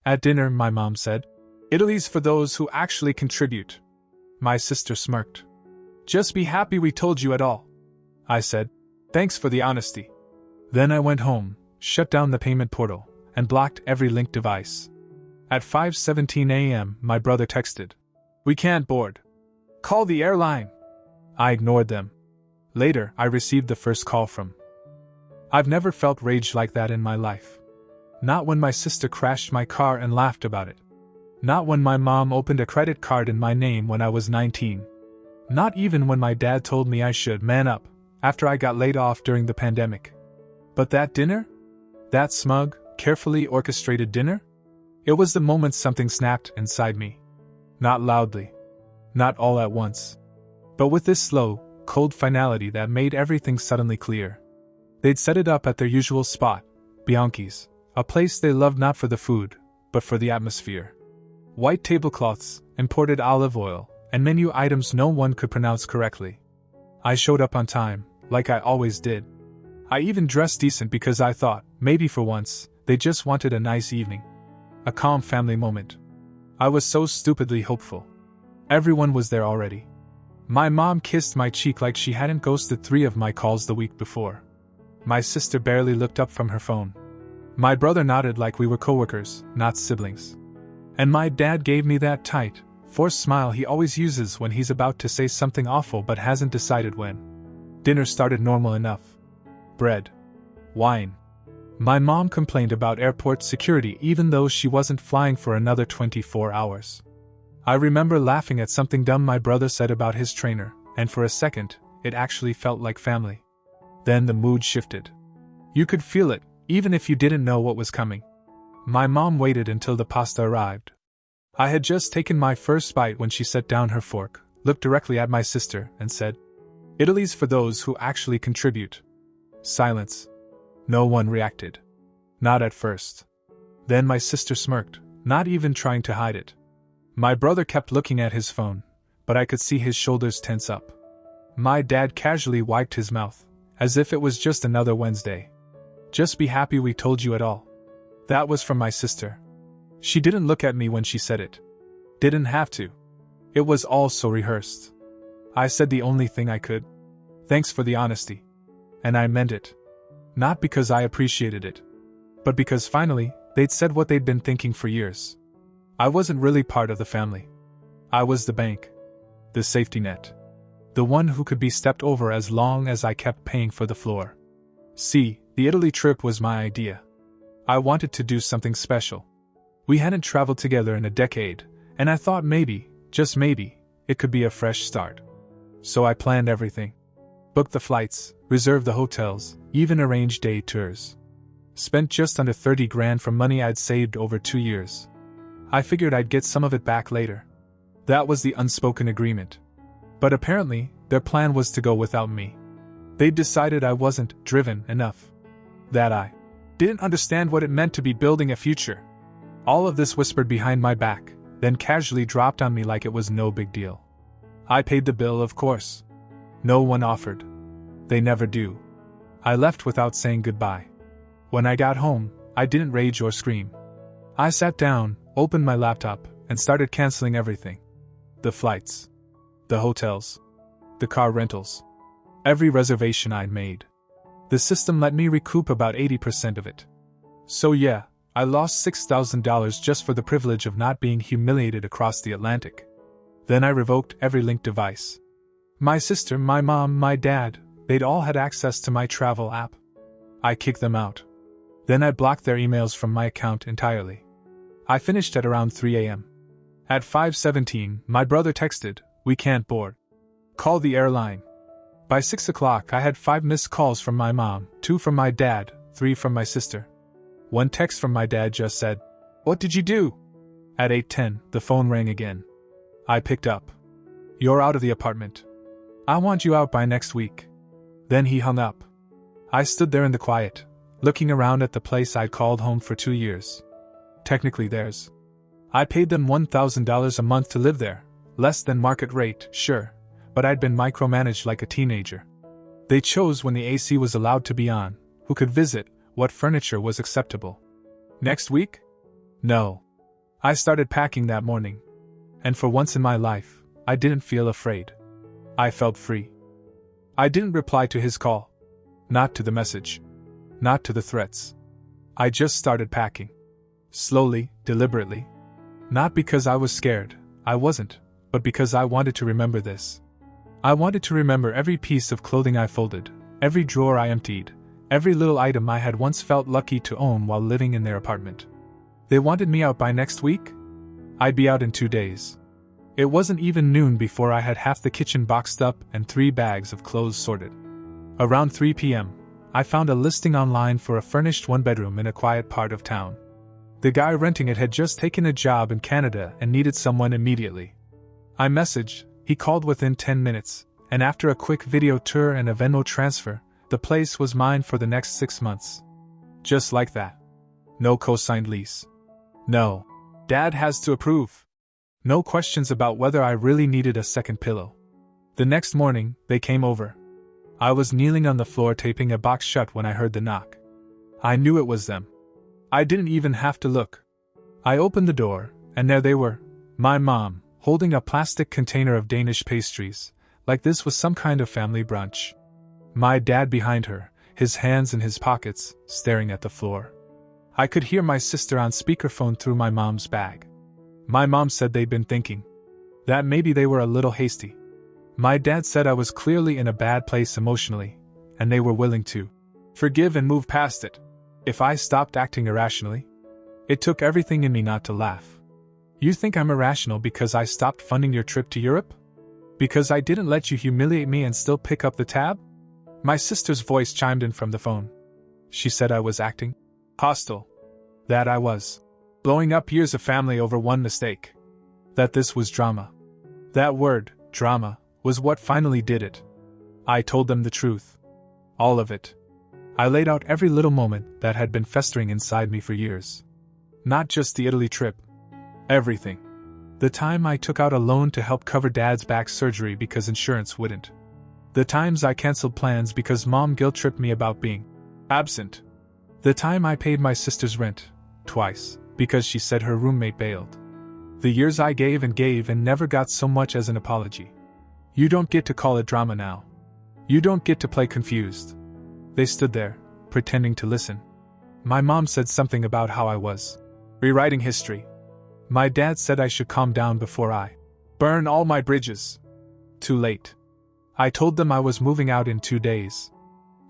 At dinner, my mom said, "Italy's for those who actually contribute." My sister smirked. "Just be happy we told you at all." I said, "Thanks for the honesty." Then I went home, shut down the payment portal, and blocked every linked device. At 5:17 a.m., my brother texted, "We can't board. Call the airline." I ignored them. Later, I received the first call from. I've never felt rage like that in my life. Not when my sister crashed my car and laughed about it. Not when my mom opened a credit card in my name when I was 19. Not even when my dad told me I should man up after I got laid off during the pandemic. But that dinner? That smug, carefully orchestrated dinner? It was the moment something snapped inside me. Not loudly. Not all at once. But with this slow, cold finality that made everything suddenly clear. They'd set it up at their usual spot, Bianchi's, a place they loved not for the food, but for the atmosphere. White tablecloths, imported olive oil, and menu items no one could pronounce correctly. I showed up on time, like I always did. I even dressed decent because I thought, maybe for once, they just wanted a nice evening. A calm family moment. I was so stupidly hopeful. Everyone was there already. My mom kissed my cheek like she hadn't ghosted 3 of my calls the week before. My sister barely looked up from her phone. My brother nodded like we were coworkers, not siblings. And my dad gave me that tight, forced smile he always uses when he's about to say something awful but hasn't decided when. Dinner started normal enough. Bread. Wine. My mom complained about airport security even though she wasn't flying for another 24 hours. I remember laughing at something dumb my brother said about his trainer, and for a second, it actually felt like family. Then the mood shifted. You could feel it, even if you didn't know what was coming. My mom waited until the pasta arrived. I had just taken my first bite when she set down her fork, looked directly at my sister, and said, "Italy's for those who actually contribute." Silence. No one reacted. Not at first. Then my sister smirked, not even trying to hide it. My brother kept looking at his phone, but I could see his shoulders tense up. My dad casually wiped his mouth, as if it was just another Wednesday. "Just be happy we told you at all." That was from my sister. She didn't look at me when she said it. Didn't have to. It was all so rehearsed. I said the only thing I could. "Thanks for the honesty." And I meant it. Not because I appreciated it, but because finally, they'd said what they'd been thinking for years. I wasn't really part of the family. I was the bank. The safety net. The one who could be stepped over as long as I kept paying for the floor. See, the Italy trip was my idea. I wanted to do something special. We hadn't traveled together in a decade, and I thought maybe, just maybe, it could be a fresh start. So I planned everything. Booked the flights, reserved the hotels, even arranged day tours. Spent just under 30 grand from money I'd saved over 2 years. I figured I'd get some of it back later. That was the unspoken agreement. But apparently, their plan was to go without me. They'd decided I wasn't driven enough. That I didn't understand what it meant to be building a future. All of this whispered behind my back, then casually dropped on me like it was no big deal. I paid the bill, of course. No one offered. They never do. I left without saying goodbye. When I got home, I didn't rage or scream. I sat down, opened my laptop, and started canceling everything. The flights. The hotels. The car rentals. Every reservation I'd made. The system let me recoup about 80% of it. So yeah, I lost $6,000 just for the privilege of not being humiliated across the Atlantic. Then I revoked every linked device. My sister, my mom, my dad, they'd all had access to my travel app. I kicked them out. Then I blocked their emails from my account entirely. I finished at around 3 a.m. At 5:17, my brother texted, "We can't board. Call the airline." By 6 o'clock I had 5 missed calls from my mom, 2 from my dad, 3 from my sister. One text from my dad just said, "What did you do?" At 8:10, the phone rang again. I picked up. "You're out of the apartment. I want you out by next week." Then he hung up. I stood there in the quiet, looking around at the place I'd called home for 2 years. Technically theirs. I paid them $1,000 a month to live there, less than market rate, sure, but I'd been micromanaged like a teenager. They chose when the AC was allowed to be on, who could visit, what furniture was acceptable. Next week? No. I started packing that morning. And for once in my life, I didn't feel afraid. I felt free. I didn't reply to his call. Not to the message. Not to the threats. I just started packing. Slowly, deliberately. Not because I was scared, I wasn't, but because I wanted to remember this. I wanted to remember every piece of clothing I folded, every drawer I emptied, every little item I had once felt lucky to own while living in their apartment. They wanted me out by next week? I'd be out in 2 days. It wasn't even noon before I had half the kitchen boxed up and 3 bags of clothes sorted. Around 3 p.m., I found a listing online for a furnished one-bedroom in a quiet part of town. The guy renting it had just taken a job in Canada and needed someone immediately. I messaged, he called within 10 minutes, and after a quick video tour and a Venmo transfer, the place was mine for the next 6 months. Just like that. No co-signed lease. No. Dad has to approve. No questions about whether I really needed a second pillow. The next morning, they came over. I was kneeling on the floor taping a box shut when I heard the knock. I knew it was them. I didn't even have to look. I opened the door, and there they were, my mom, holding a plastic container of Danish pastries, like this was some kind of family brunch. My dad behind her, his hands in his pockets, staring at the floor. I could hear my sister on speakerphone through my mom's bag. My mom said they'd been thinking that maybe they were a little hasty. My dad said I was clearly in a bad place emotionally, and they were willing to forgive and move past it if I stopped acting irrationally. It took everything in me not to laugh. You think I'm irrational because I stopped funding your trip to Europe? Because I didn't let you humiliate me and still pick up the tab? My sister's voice chimed in from the phone. She said I was acting hostile. That I was blowing up years of family over one mistake. That this was drama. That word, drama, was what finally did it. I told them the truth. All of it. I laid out every little moment that had been festering inside me for years. Not just the Italy trip. Everything. The time I took out a loan to help cover Dad's back surgery because insurance wouldn't. The times I canceled plans because Mom guilt-tripped me about being absent. The time I paid my sister's rent, twice, because she said her roommate bailed. The years I gave and never got so much as an apology. You don't get to call it drama now. You don't get to play confused. They stood there, pretending to listen. My mom said something about how I was rewriting history. My dad said I should calm down before I burn all my bridges. Too late. I told them I was moving out in 2 days.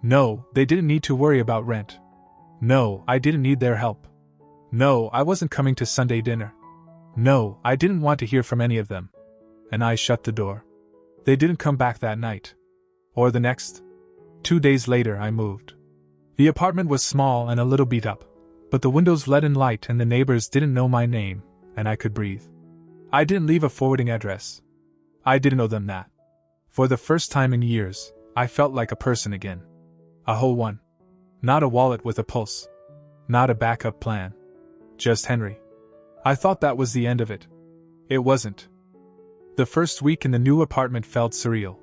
No, they didn't need to worry about rent. No, I didn't need their help. No, I wasn't coming to Sunday dinner. No, I didn't want to hear from any of them. And I shut the door. They didn't come back that night. Or the next. 2 days later I moved. The apartment was small and a little beat up, but the windows let in light and the neighbors didn't know my name, and I could breathe. I didn't leave a forwarding address. I didn't owe them that. For the first time in years, I felt like a person again. A whole one. Not a wallet with a pulse. Not a backup plan. Just Henry. I thought that was the end of it. It wasn't. The first week in the new apartment felt surreal.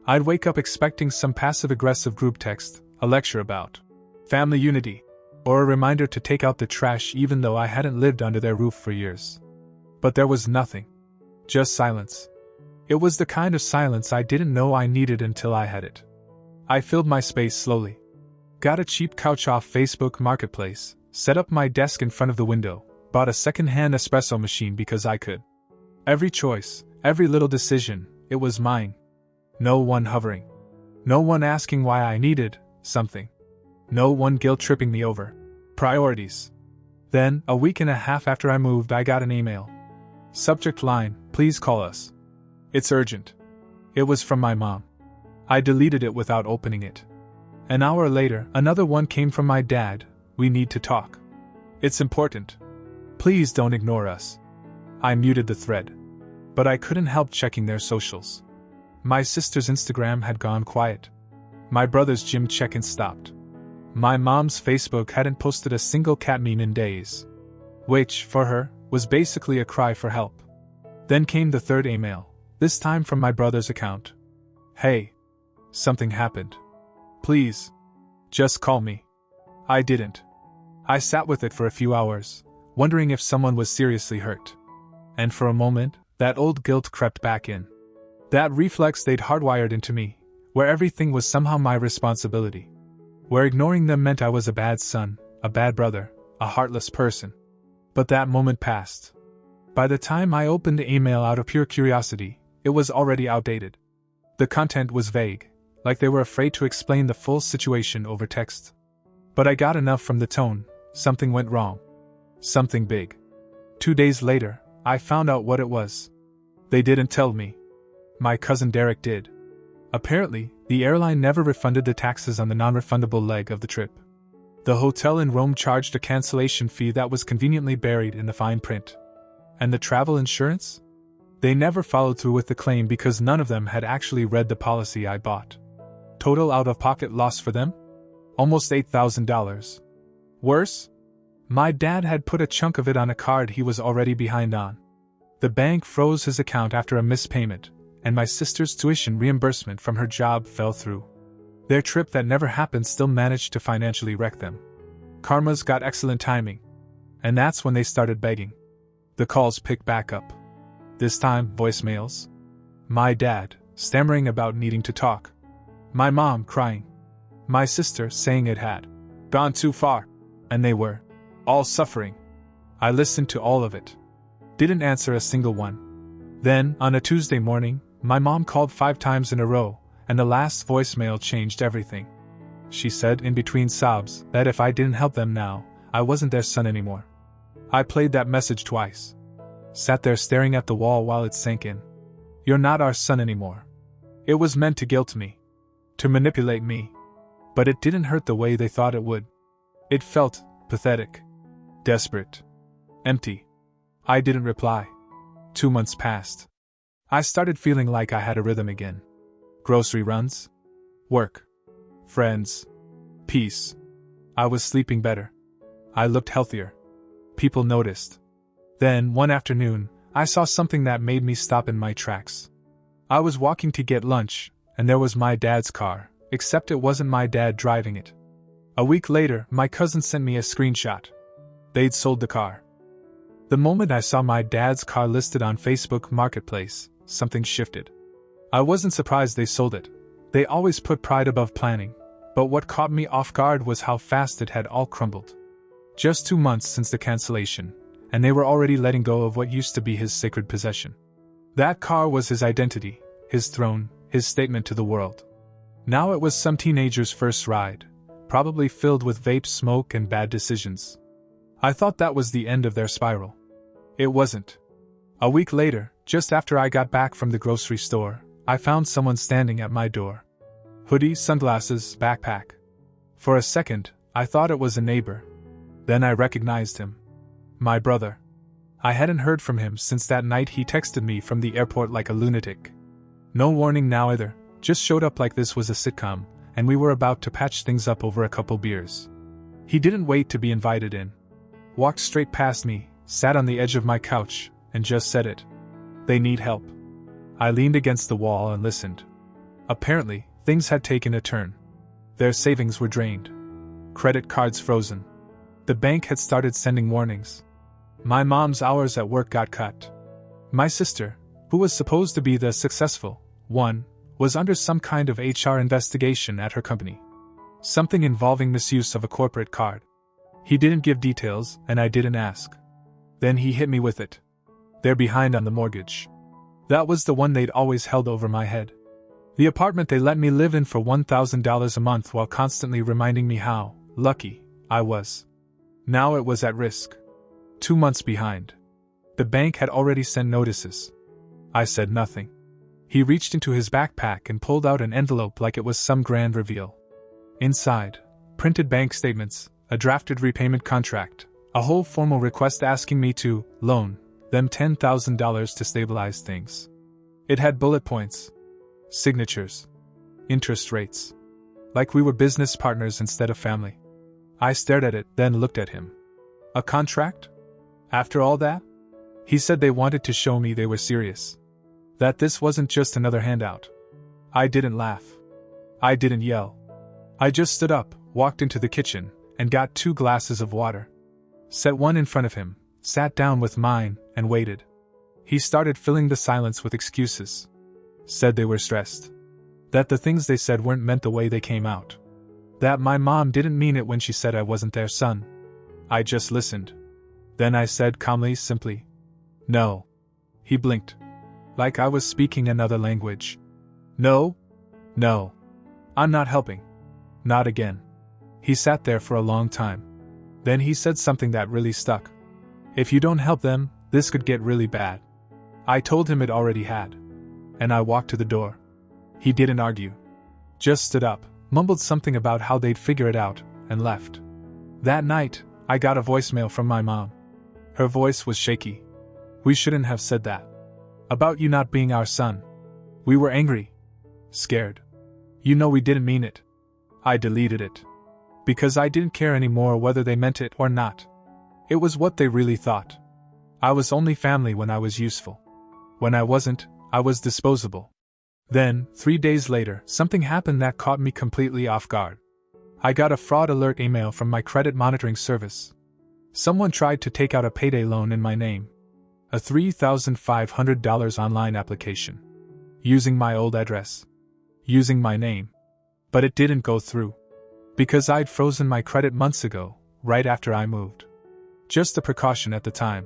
I'd wake up expecting some passive-aggressive group text, a lecture about family unity, or a reminder to take out the trash even though I hadn't lived under their roof for years. But there was nothing. Just silence. It was the kind of silence I didn't know I needed until I had it. I filled my space slowly. Got a cheap couch off Facebook Marketplace, set up my desk in front of the window, bought a second-hand espresso machine because I could. Every choice, every little decision, it was mine. No one hovering. No one asking why I needed something. No one guilt-tripping me over priorities. Then, a week and a half after I moved, I got an email. Subject line, please call us. It's urgent. It was from my mom. I deleted it without opening it. An hour later, another one came from my dad. We need to talk. It's important. Please don't ignore us. I muted the thread. But I couldn't help checking their socials. My sister's Instagram had gone quiet. My brother's gym check-in stopped. My mom's Facebook hadn't posted a single cat meme in days. Which, for her, was basically a cry for help. Then came the third email, this time from my brother's account. Hey. Something happened. Please. Just call me. I didn't. I sat with it for a few hours, wondering if someone was seriously hurt. And for a moment, that old guilt crept back in. That reflex they'd hardwired into me, where everything was somehow my responsibility. Where ignoring them meant I was a bad son, a bad brother, a heartless person. But that moment passed. By the time I opened the email out of pure curiosity, it was already outdated. The content was vague, like they were afraid to explain the full situation over text. But I got enough from the tone. Something went wrong. Something big. 2 days later, I found out what it was. They didn't tell me. My cousin Derek did. Apparently, the airline never refunded the taxes on the non-refundable leg of the trip. The hotel in Rome charged a cancellation fee that was conveniently buried in the fine print. And the travel insurance? They never followed through with the claim because none of them had actually read the policy I bought. Total out-of-pocket loss for them? Almost $8,000. Worse? My dad had put a chunk of it on a card he was already behind on. The bank froze his account after a missed payment, and my sister's tuition reimbursement from her job fell through. Their trip that never happened still managed to financially wreck them. Karma's got excellent timing. And that's when they started begging. The calls picked back up. This time, voicemails. My dad, stammering about needing to talk. My mom crying. My sister saying it had gone too far. And they were all suffering. I listened to all of it. Didn't answer a single one. Then, on a Tuesday morning, my mom called 5 times in a row, and the last voicemail changed everything. She said in between sobs that if I didn't help them now, I wasn't their son anymore. I played that message twice. Sat there staring at the wall while it sank in. You're not our son anymore. It was meant to guilt me. To manipulate me. But it didn't hurt the way they thought it would. It felt pathetic. Desperate. Empty. I didn't reply. 2 months passed. I started feeling like I had a rhythm again. Grocery runs. Work. Friends. Peace. I was sleeping better. I looked healthier. People noticed. Then, one afternoon, I saw something that made me stop in my tracks. I was walking to get lunch, and there was my dad's car, except it wasn't my dad driving it. A week later, my cousin sent me a screenshot. They'd sold the car. The moment I saw my dad's car listed on Facebook Marketplace, something shifted. I wasn't surprised they sold it. They always put pride above planning, but what caught me off guard was how fast it had all crumbled. Just 2 months since the cancellation, and they were already letting go of what used to be his sacred possession. That car was his identity, his throne, his statement to the world. Now it was some teenager's first ride, probably filled with vape smoke and bad decisions. I thought that was the end of their spiral. It wasn't. A week later, just after I got back from the grocery store, I found someone standing at my door. Hoodie, sunglasses, backpack. For a second, I thought it was a neighbor. Then I recognized him. My brother. I hadn't heard from him since that night he texted me from the airport like a lunatic. No warning now either, just showed up like this was a sitcom, and we were about to patch things up over a couple beers. He didn't wait to be invited in. Walked straight past me, sat on the edge of my couch, and just said it. They need help. I leaned against the wall and listened. Apparently, things had taken a turn. Their savings were drained. Credit cards frozen. The bank had started sending warnings. My mom's hours at work got cut. My sister, who was supposed to be the successful one, was under some kind of HR investigation at her company. Something involving misuse of a corporate card. He didn't give details, and I didn't ask. Then he hit me with it. They're behind on the mortgage. That was the one they'd always held over my head. The apartment they let me live in for $1,000 a month while constantly reminding me how lucky I was. Now it was at risk. 2 months behind. The bank had already sent notices. I said nothing. He reached into his backpack and pulled out an envelope like it was some grand reveal. Inside, printed bank statements, a drafted repayment contract, a whole formal request asking me to loan them $10,000 to stabilize things. It had bullet points, signatures, interest rates. Like we were business partners instead of family. I stared at it, then looked at him. A contract? After all that? He said they wanted to show me they were serious. That this wasn't just another handout. I didn't laugh. I didn't yell. I just stood up, walked into the kitchen, and got 2 glasses of water. Set one in front of him, sat down with mine, and waited. He started filling the silence with excuses. Said they were stressed. That the things they said weren't meant the way they came out. That my mom didn't mean it when she said I wasn't their son. I just listened. Then I said calmly, simply, "No." He blinked. Like I was speaking another language. "No? No. I'm not helping. Not again." He sat there for a long time. Then he said something that really stuck. "If you don't help them, this could get really bad." I told him it already had. And I walked to the door. He didn't argue. Just stood up, mumbled something about how they'd figure it out, and left. That night, I got a voicemail from my mom. Her voice was shaky. "We shouldn't have said that. About you not being our son. We were angry. Scared. You know we didn't mean it." I deleted it. Because I didn't care anymore whether they meant it or not. It was what they really thought. I was only family when I was useful. When I wasn't, I was disposable. Then, 3 days later, something happened that caught me completely off guard. I got a fraud alert email from my credit monitoring service. Someone tried to take out a payday loan in my name. A $3,500 online application. Using my old address. Using my name. But it didn't go through. Because I'd frozen my credit months ago, right after I moved. Just a precaution at the time.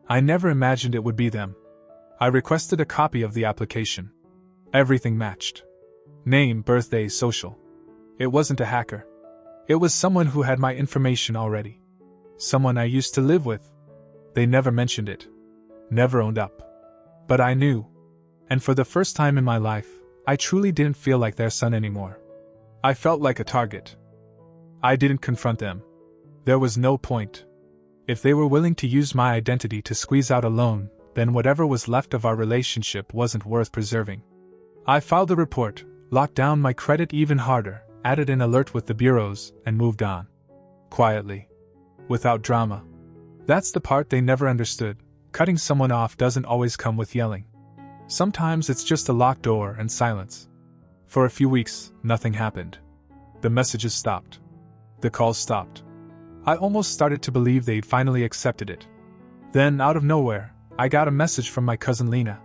I never imagined it would be them. I requested a copy of the application. Everything matched. Name, birthday, social. It wasn't a hacker. It was someone who had my information already. Someone I used to live with. They never mentioned it. Never owned up. But I knew. And for the first time in my life, I truly didn't feel like their son anymore. I felt like a target. I didn't confront them. There was no point. If they were willing to use my identity to squeeze out a loan, then whatever was left of our relationship wasn't worth preserving. I filed a report, locked down my credit even harder, added an alert with the bureaus, and moved on. Quietly. Without drama. That's the part they never understood. Cutting someone off doesn't always come with yelling. Sometimes it's just a locked door and silence. For a few weeks, nothing happened. The messages stopped. The calls stopped. I almost started to believe they'd finally accepted it. Then, out of nowhere, I got a message from my cousin Lena.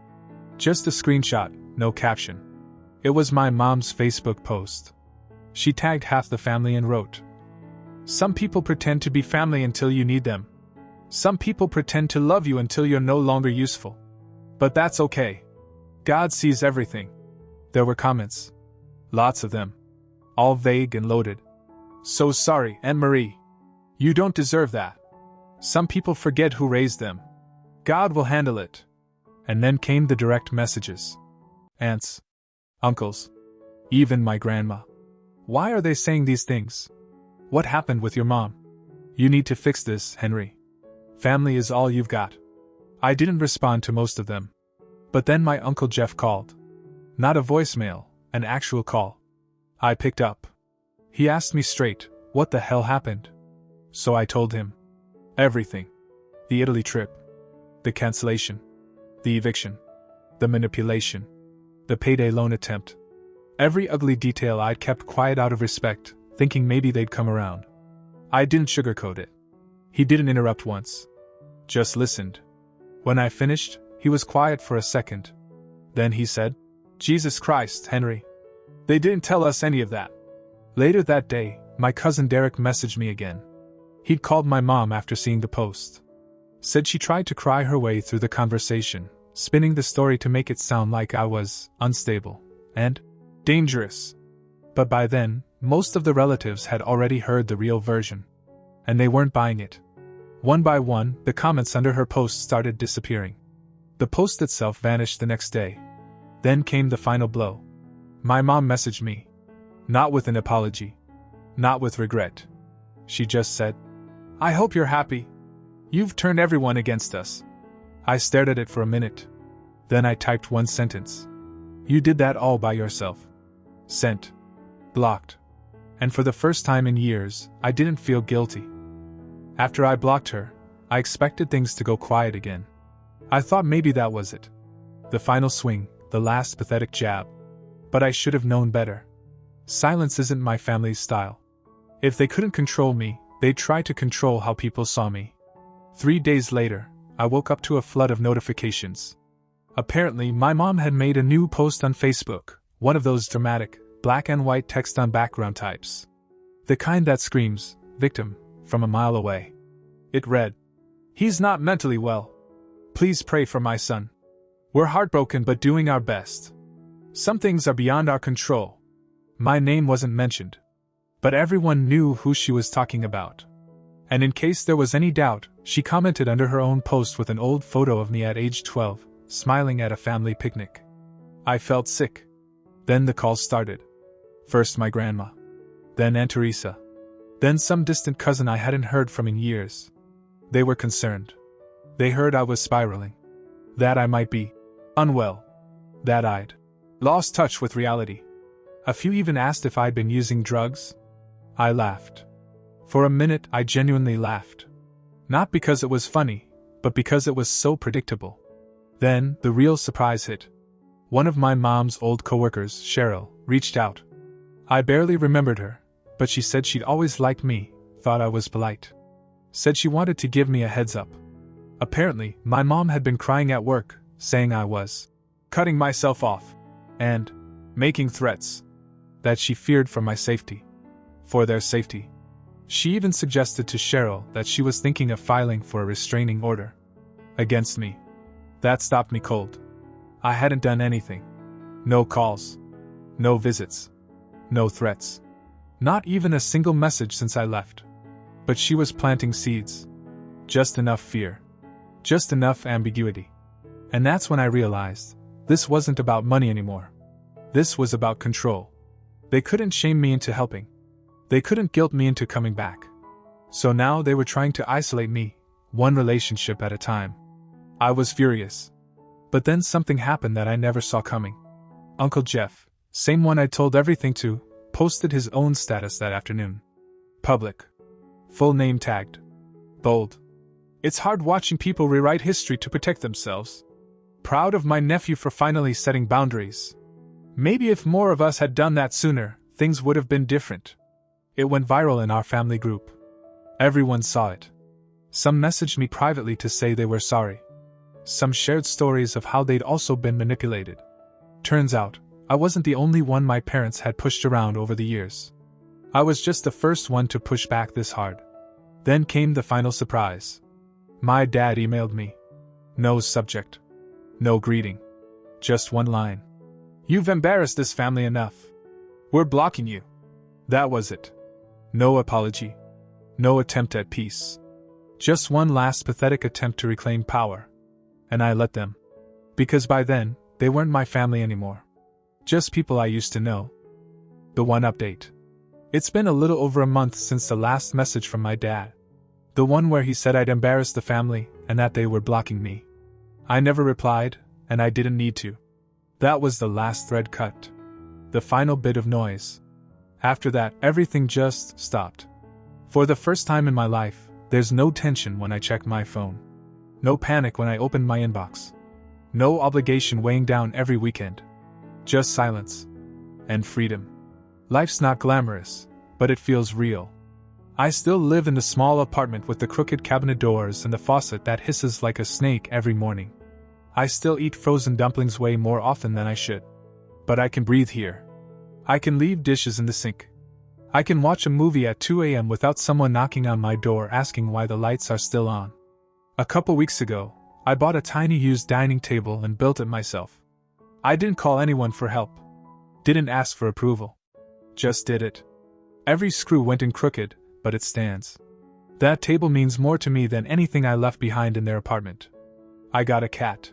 Just a screenshot, no caption. It was my mom's Facebook post. She tagged half the family and wrote, "Some people pretend to be family until you need them. Some people pretend to love you until you're no longer useful. But that's okay. God sees everything." There were comments. Lots of them. All vague and loaded. "So sorry, Aunt Marie. You don't deserve that. Some people forget who raised them. God will handle it." And then came the direct messages. Aunts. Uncles. Even my grandma. "Why are they saying these things? What happened with your mom? You need to fix this, Henry. Family is all you've got." I didn't respond to most of them. But then my Uncle Jeff called. Not a voicemail, an actual call. I picked up. He asked me straight, what the hell happened? So I told him. Everything. The Italy trip. The cancellation. The eviction. The manipulation. The payday loan attempt. Every ugly detail I'd kept quiet out of respect, thinking maybe they'd come around. I didn't sugarcoat it. He didn't interrupt once. Just listened. When I finished, he was quiet for a second. Then he said, "Jesus Christ, Henry. They didn't tell us any of that." Later that day, my cousin Derek messaged me again. He'd called my mom after seeing the post. Said she tried to cry her way through the conversation, spinning the story to make it sound like I was unstable and dangerous. But by then, most of the relatives had already heard the real version. And they weren't buying it. One by one, the comments under her post started disappearing. The post itself vanished the next day. Then came the final blow. My mom messaged me. Not with an apology. Not with regret. She just said, "I hope you're happy. You've turned everyone against us." I stared at it for a minute. Then I typed one sentence. "You did that all by yourself." Sent. Blocked. And for the first time in years, I didn't feel guilty. After I blocked her, I expected things to go quiet again. I thought maybe that was it. The final swing, the last pathetic jab. But I should have known better. Silence isn't my family's style. If they couldn't control me, they'd try to control how people saw me. 3 days later, I woke up to a flood of notifications. Apparently, my mom had made a new post on Facebook, one of those dramatic, black and white text on background types. The kind that screams, "Victim," from a mile away. It read, "He's not mentally well. Please pray for my son. We're heartbroken but doing our best. Some things are beyond our control." My name wasn't mentioned, but everyone knew who she was talking about. And in case there was any doubt, she commented under her own post with an old photo of me at age 12, smiling at a family picnic. I felt sick. Then the calls started. First my grandma. Then Aunt Teresa. Then some distant cousin I hadn't heard from in years. They were concerned. They heard I was spiraling. That I might be unwell. That I'd lost touch with reality. A few even asked if I'd been using drugs. I laughed. For a minute, I genuinely laughed. Not because it was funny, but because it was so predictable. Then, the real surprise hit. One of my mom's old coworkers, Cheryl, reached out. I barely remembered her, but she said she'd always liked me, thought I was polite. Said she wanted to give me a heads up. Apparently, my mom had been crying at work, saying I was cutting myself off, and making threats that she feared for my safety. For their safety. She even suggested to Cheryl that she was thinking of filing for a restraining order against me. That stopped me cold. I hadn't done anything. No calls. No visits. No threats. Not even a single message since I left. But she was planting seeds. Just enough fear. Just enough ambiguity. And that's when I realized, this wasn't about money anymore. This was about control. They couldn't shame me into helping. They couldn't guilt me into coming back. So now they were trying to isolate me, one relationship at a time. I was furious. But then something happened that I never saw coming. Uncle Jeff, same one I told everything to, posted his own status that afternoon. Public. Full name tagged. Bold. It's hard watching people rewrite history to protect themselves. Proud of my nephew for finally setting boundaries. Maybe if more of us had done that sooner, things would have been different. It went viral in our family group. Everyone saw it. Some messaged me privately to say they were sorry. Some shared stories of how they'd also been manipulated. Turns out, I wasn't the only one my parents had pushed around over the years. I was just the first one to push back this hard. Then came the final surprise. My dad emailed me. No subject. No greeting. Just one line. "You've embarrassed this family enough. We're blocking you." That was it. No apology. No attempt at peace. Just one last pathetic attempt to reclaim power. And I let them. Because by then, they weren't my family anymore. Just people I used to know. The one update. It's been a little over a month since the last message from my dad. The one where he said I'd embarrassed the family and that they were blocking me. I never replied, and I didn't need to. That was the last thread cut. The final bit of noise. After that, everything just stopped. For the first time in my life, there's no tension when I check my phone. No panic when I open my inbox. No obligation weighing down every weekend. Just silence. And freedom. Life's not glamorous, but it feels real. I still live in the small apartment with the crooked cabinet doors and the faucet that hisses like a snake every morning. I still eat frozen dumplings way more often than I should. But I can breathe here. I can leave dishes in the sink. I can watch a movie at 2 a.m. without someone knocking on my door asking why the lights are still on. A couple weeks ago, I bought a tiny used dining table and built it myself. I didn't call anyone for help. Didn't ask for approval. Just did it. Every screw went in crooked, but it stands. That table means more to me than anything I left behind in their apartment. I got a cat.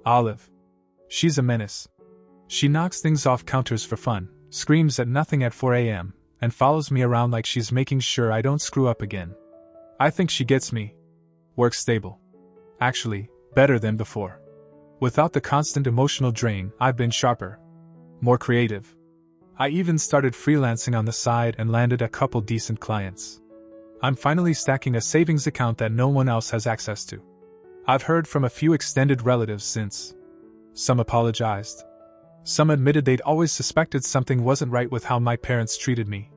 Olive. She's a menace. She knocks things off counters for fun, screams at nothing at 4 a.m., and follows me around like she's making sure I don't screw up again. I think she gets me. Works stable. Actually, better than before. Without the constant emotional drain, I've been sharper. More creative. I even started freelancing on the side and landed a couple decent clients. I'm finally stacking a savings account that no one else has access to. I've heard from a few extended relatives since. Some apologized. Some admitted they'd always suspected something wasn't right with how my parents treated me.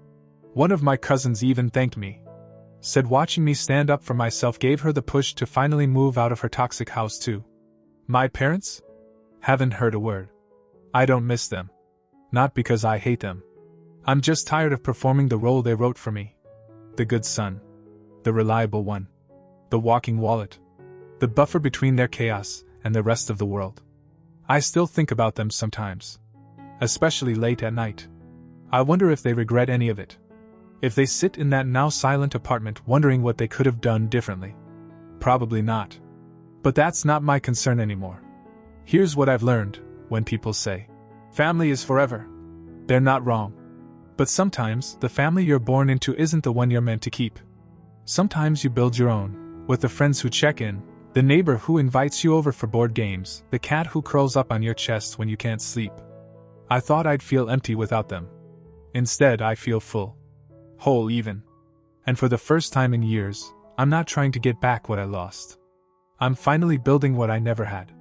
One of my cousins even thanked me. said watching me stand up for myself gave her the push to finally move out of her toxic house too. My parents? Haven't heard a word. I don't miss them. Not because I hate them. I'm just tired of performing the role they wrote for me. The good son. The reliable one. The walking wallet. The buffer between their chaos and the rest of the world. I still think about them sometimes. Especially late at night. I wonder if they regret any of it. If they sit in that now silent apartment wondering what they could have done differently. Probably not. But that's not my concern anymore. Here's what I've learned: when people say, family is forever, they're not wrong. But sometimes, the family you're born into isn't the one you're meant to keep. Sometimes you build your own, with the friends who check in, the neighbor who invites you over for board games, the cat who curls up on your chest when you can't sleep. I thought I'd feel empty without them. Instead, I feel full. Whole even. And for the first time in years, I'm not trying to get back what I lost. I'm finally building what I never had.